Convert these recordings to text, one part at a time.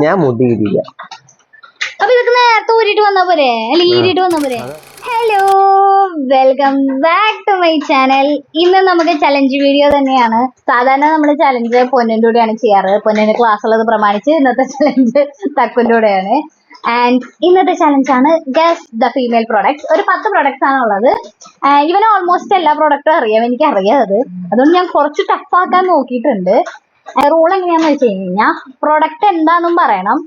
ഞാൻ മുടി ഇടില്ല. അപ്പൊ ഇതൊക്കെ നേരത്തെ ഊരിട്ട് വന്നാ പോരെ, അല്ലെങ്കിൽ ഈരിട്ട് വന്നാ പോരെ. Hello, welcome back to my channel. ഇന്ന് നമുക്ക് ചലഞ്ച് വീഡിയോ തന്നെയാണ്. സാധാരണ നമ്മൾ ചലഞ്ച് പൊന്നിന്റെ കൂടെയാണ് ചെയ്യാറ്. പൊന്നിന്റെ ക്ലാസ് ഉള്ളത് പ്രമാണിച്ച് ഇന്നത്തെ ചലഞ്ച് തക്കുന്റെ കൂടെയാണ്. ആൻഡ് ഇന്നത്തെ ചലഞ്ചാണ് ഗസ് ദ ഫീമെയിൽ പ്രൊഡക്ട്സ്. ഒരു 10 പ്രൊഡക്ട്സ് ആണ് ഉള്ളത്. ഇവന് ഓൾമോസ്റ്റ് എല്ലാ പ്രൊഡക്റ്റും അറിയാം, എനിക്ക് അറിയാത്. അതുകൊണ്ട് ഞാൻ കുറച്ച് ടഫാക്കാൻ നോക്കിയിട്ടുണ്ട്. റൂൾ എങ്ങനെയാന്ന് വെച്ച് കഴിഞ്ഞാൽ പ്രൊഡക്റ്റ് എന്താണെന്നും പറയണം,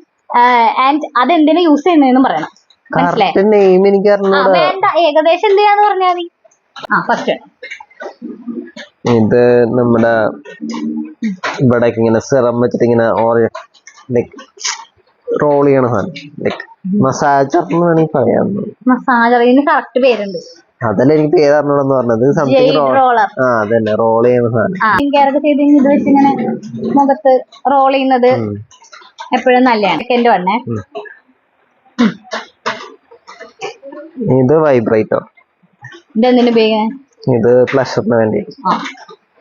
ആൻഡ് അതെന്തിനാ യൂസ് ചെയ്യുന്നതെന്നും പറയണം. വേണ്ട, ഏകദേശം എന്തിനാന്ന് പറഞ്ഞാൽ മതി. ഫസ്റ്റ് ഇത് നമ്മുടെ ഇവിടെ ഇങ്ങനെ സിറം വെച്ചിട്ട് ഇങ്ങനെ റോൾ ചെയ്യണ സാധനം, മസാജർ എന്ന് വേണമെങ്കിൽ പറയാം. മസാജറിന് കറക്റ്റ് പേരുണ്ട്, അതല്ല എനിക്ക് പേര് അറിഞ്ഞോളെന്ന് പറഞ്ഞത്. സംതിങ് അതന്നെ റോൾ ചെയ്യുന്ന സാധനം. ഇത് വെച്ച് ഇങ്ങനെ മുഖത്ത് റോൾ ചെയ്യുന്നത് എപ്പോഴും നല്ലതാണ്. സെക്കൻഡ് വണ്ണേ, ഇത് വൈബ്രേറ്റർ. ഇതെന്തിനു ഉപയോഗിക്കുന്നത്? ഇത് പ്ലഷറിന് വേണ്ടി,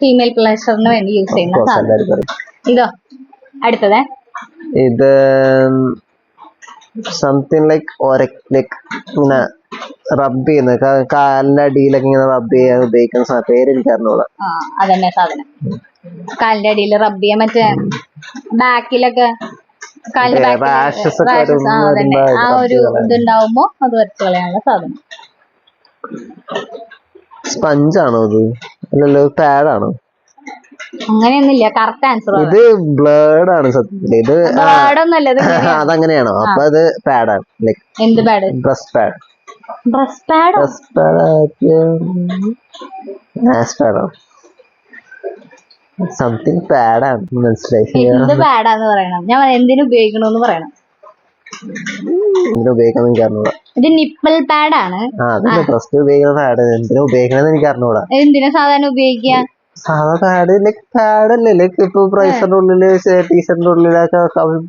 ഫീമെയിൽ പ്ലഷറിന് വേണ്ടി യൂസ് ചെയ്യുന്ന. ഇതോ അടുത്തത്, ഇത് സംതിങ് ലൈക്ക് ഇങ്ങനെ റബ്ബ് ചെയ്യുന്ന, കാലിന്റെ അടിയിലൊക്കെ ഇങ്ങനെ റബ്ബ് ചെയ്യാൻ ഉപയോഗിക്കുന്ന പേര് എനിക്ക് അറിഞ്ഞോളാം. അതന്നെ സാധനം, കാലിന്റെ അടിയിൽ റബ്ബ് ചെയ്യാൻ. മറ്റേ ബാക്കിലൊക്കെ കാലിന്റെ ആ ഒരു ഇതുണ്ടാവുമ്പോ അത് വരച്ചു കളയാനുള്ള സാധനം. സ്പഞ്ചാണോ ഇത്? അല്ലല്ലോ, പാഡാണോ? അങ്ങനെയൊന്നുമില്ല, കറക്റ്റ് ആൻസർ. ഇത് ബ്ലേഡ് ആണ് സത്യത്തില്. ഇത് അതങ്ങനെയാണോ? അപ്പൊ അത് പാഡാണ്. ലൈക് എന്ത് പാഡ്? Breast pad. സംതിങ് പാഡാണ്, മനസ്സിലായി. എന്ത് പാഡാന്ന് പറയണം, ഞാൻ എന്തിനു ഉപയോഗിക്കണമെന്ന് പറയണം. ഉപയോഗിക്കണം എനിക്ക് അറിഞ്ഞൂടാ. ഇത് നിപ്പിൾ പാഡാണ്. ബ്രസ്റ്റ് ഉപയോഗിക്കുന്ന പാഡ്. എന്തിനാ ഉപയോഗിക്കണമെന്ന് എനിക്ക് അറിഞ്ഞൂടാ. എന്തിനാ സാധാരണ ഉപയോഗിക്കുക? സാധാ പാഡ് ലൈക് പാഡല്ലേ, ലൈക് ഇപ്പൊ പ്രൈസറിന്റെ ഉള്ളില് ടീഷർട്ടിന്റെ ഉള്ളിലൊക്കെ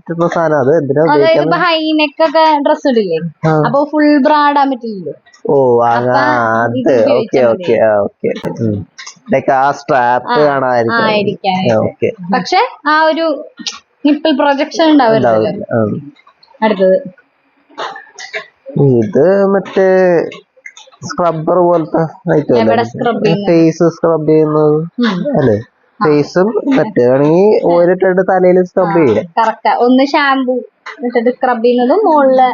കിട്ടുന്ന സാധനം. അത് എന്തിനാ ഉപയോഗിക്കുന്നത്? ഹൈനെക്കൊക്കെ ഡ്രസ് ഇടില്ലേ, അപ്പൊ ഫുൾ ബ്രാ ഇടാൻ പറ്റില്ലല്ലോ. ഓ അത് ഓക്കെ ഓക്കെ ഓക്കെ. ലൈക് ആ സ്ട്രാപ്പ് കാണാതിരിക്കാൻ. പക്ഷെ ആ ഒരു നിപ്പിൾ പ്രൊജക്ഷൻ ഉണ്ടാവില്ല. അടുത്തത്, ഇത് മറ്റേ സ്ക്രബ്ബർ പോലത്തെ ഫേസ് സ്ക്രബ് ചെയ്യുന്നത് അല്ലേ? ഫേസും മറ്റേ ആണെങ്കിൽ ഓരിട്ടിട്ട് തലയിൽ സ്ക്രബ് ചെയ്യും. കറക്റ്റാ. ഒന്ന് ഷാമ്പു ഇട്ടിട്ട് സ്ക്രബ് ചെയ്യുന്നതും മുകളില്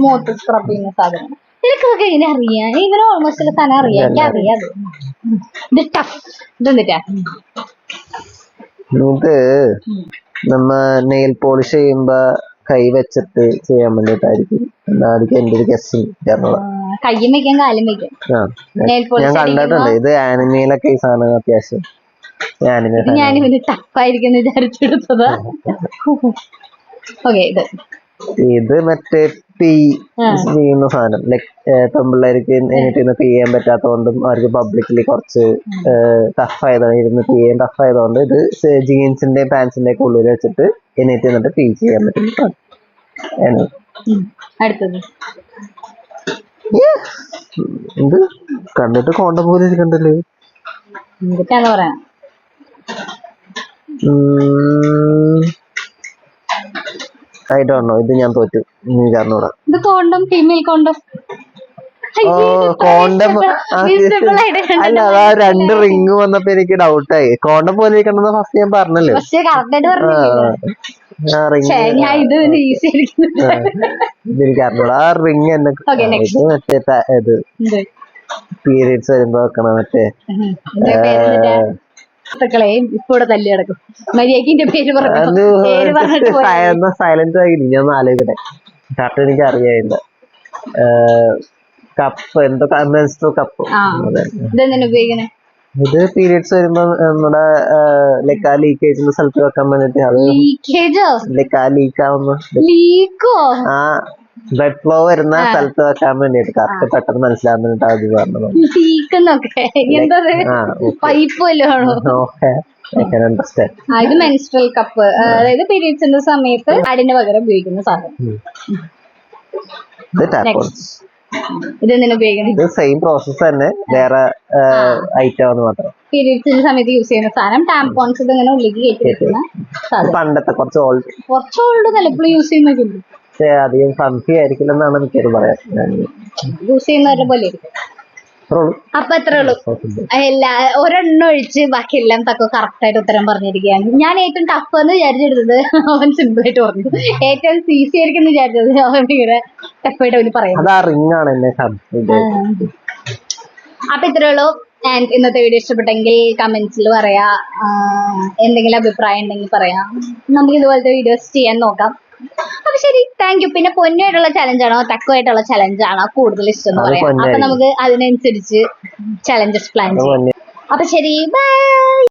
മുഖത്ത് സ്ക്രബ് ചെയ്യുന്ന സാധനം. എനിക്കൊക്കെ എങ്ങനെ അറിയാം? ഇവന് ഓൾമോസ്റ്റ് എല്ലാ സാധനം അറിയാം, എനിക്ക് അറിയാം. ഇത് ടഫ്. ഇതെന്തിട്ടാ? ഇത് നമ്മ നെയിൽ പോളിഷ് ചെയ്യുമ്പോ കൈ വെച്ചിട്ട് ചെയ്യാൻ വേണ്ടിട്ടായിരിക്കും എന്നായിരിക്കും എന്റെ ഒരു ഗസ്സിങ്. കയ്യും വെക്കാം കാലും വെക്കാം. ഞാൻ കണ്ടിട്ടുണ്ട് ഇത് ആനിമയിലൊക്കെ ഈ സാധനം അത്യാവശ്യം. ഞാനിവന് ടഫായിരിക്കും വിചാരിച്ചെടുത്തതാ. ഓക്കെ, ഇത് മറ്റേ പി ചെയ്യുന്ന സാധനം. ലൈക് പെൺപിള്ളേർക്ക് എനിക്ക് പി ചെയ്യാൻ പറ്റാത്തതുകൊണ്ടും അവർക്ക് പബ്ലിക്കലി കുറച്ച് ടഫായതാണ്, ഇരുന്ന് പി ചെയ്യാൻ ടഫായതുകൊണ്ട് ഇത് ജീൻസിന്റെ പാൻസിന്റെ ഒക്കെ ഉള്ളിൽ വെച്ചിട്ട് എന്നിട്ട് പി ചെയ്യാൻ പറ്റും. അടുത്തത്, ഇത് കണ്ടിട്ട് കോണ്ടം പോലെ ഇരിക്കണ്ടല്ലോ. എന്തൊക്കെയാന്ന് പറയാ? I don't know. ഇത് ഞാൻ തോറ്റു, എനിക്ക് അറിഞ്ഞൂടാ. ഇത് കോണ്ടം, ഫീമെയിൽ കോണ്ടം. കോണ്ടം അല്ല, അതാ 2 റിങ് വന്നപ്പോ എനിക്ക് ഡൗട്ടായി. കോണ്ടം പോലെ ഇരിക്കണമെന്ന് ഫസ്റ്റ് ഞാൻ പറഞ്ഞല്ലോ. എനിക്ക് അറിഞ്ഞൂടാ ആ റിങ് എന്നെ. ഇത് മറ്റേ ഇത് പീരിയഡ്സ് വരുമ്പോ വെക്കണം. മറ്റേ സൈലന്റ് ആയി ഞാൻ ആലോചിക്കട്ടെ. കറക്റ്റ് എനിക്ക് അറിയാനില്ല. കപ്പ്, എന്തോ മെൻസ്ട്രൽ കപ്പ്. ഇത് പീരിയഡ്സ് വരുമ്പോ നമ്മുടെ ലൈക് ആ ലീക്കേജ് സ്ഥലത്ത് വെക്കാൻ വേണ്ടിട്ട്. അത് ലൈക് ആ ലീക്ക് ആവുന്ന ആ ബ്ലഡ് ഫ്ലോ വരുന്ന സ്ഥലത്ത് വെക്കാൻ വേണ്ടിട്ട് കറക്റ്റ് പെട്ടെന്ന് മനസ്സിലാൻ വേണ്ടിട്ട് അത് പറഞ്ഞത്. ഇത് മെൻസ്ട്രൽ കപ്പ്, അതായത് പീരിയഡ്സിന്റെ സമയത്ത് പാഡിന് പകരം ഉപയോഗിക്കുന്ന സാധനം. ഇത് എന്തിനാ ഉപയോഗിക്കുന്നത്? ഇത് സെയിം പ്രോസസ് തന്നെ, വേറെ ഐറ്റം ആണ് മാത്രം. പീരീഡ്സിന്റെ സമയത്ത് യൂസ് ചെയ്യുന്ന സാധനം. ടാംപോൺസ് ഇത് ഇങ്ങനെ ഉള്ളിലേക്ക് കയറ്റി വെക്കുന്ന സാധനം. പണ്ടത്തെ കുറച്ച് ഓൾഡ് നല്ല ഇപ്പോഴും യൂസ് ചെയ്യുന്നവരുണ്ട്. പക്ഷെ അധികം ഫംസി ആയിരിക്കില്ലെന്നാണ് എനിക്കത് പറയാം. യൂസ് ചെയ്യുന്നവരുടെ പോലെ ആയിരിക്കും. അപ്പൊ അത്രേ ഉള്ളൂ. ഒരെണ്ണം ഒഴിച്ച് ബാക്കി എല്ലാം തക്ക കറക്റ്റ് ആയിട്ട് ഉത്തരം പറഞ്ഞിരിക്കുകയാണ്. ഞാൻ ഏറ്റവും ടഫ് എന്ന് വിചാരിച്ചെടുത്തത് അവൻ സിമ്പിൾ ആയിട്ട് പറഞ്ഞു. ഏറ്റവും ഈസി ആയിരിക്കും എന്ന് വിചാരിച്ചത് അവൻ ഭയങ്കര ടഫായിട്ട് അവന് പറയാം. അപ്പൊ ഇത്രേ ഉള്ളൂ. ആൻഡ് ഇന്നത്തെ വീഡിയോ ഇഷ്ടപ്പെട്ടെങ്കിൽ കമന്റ്സിൽ പറയാ. എന്തെങ്കിലും അഭിപ്രായം ഉണ്ടെങ്കിൽ പറയാം. നമുക്ക് ഇതുപോലത്തെ വീഡിയോസ് ചെയ്യാൻ നോക്കാം. അപ്പൊ ശരി, താങ്ക് യു. പിന്നെ പൊന്നുമായിട്ടുള്ള ചലഞ്ചാണോ തക്കുമായിട്ടുള്ള ചലഞ്ചാണോ കൂടുതൽ ഇഷ്ടം എന്ന് പറയാം. അപ്പൊ നമുക്ക് അതിനനുസരിച്ച് ചലഞ്ചസ് പ്ലാൻ ചെയ്യാം. അപ്പൊ ശരി, ബൈ.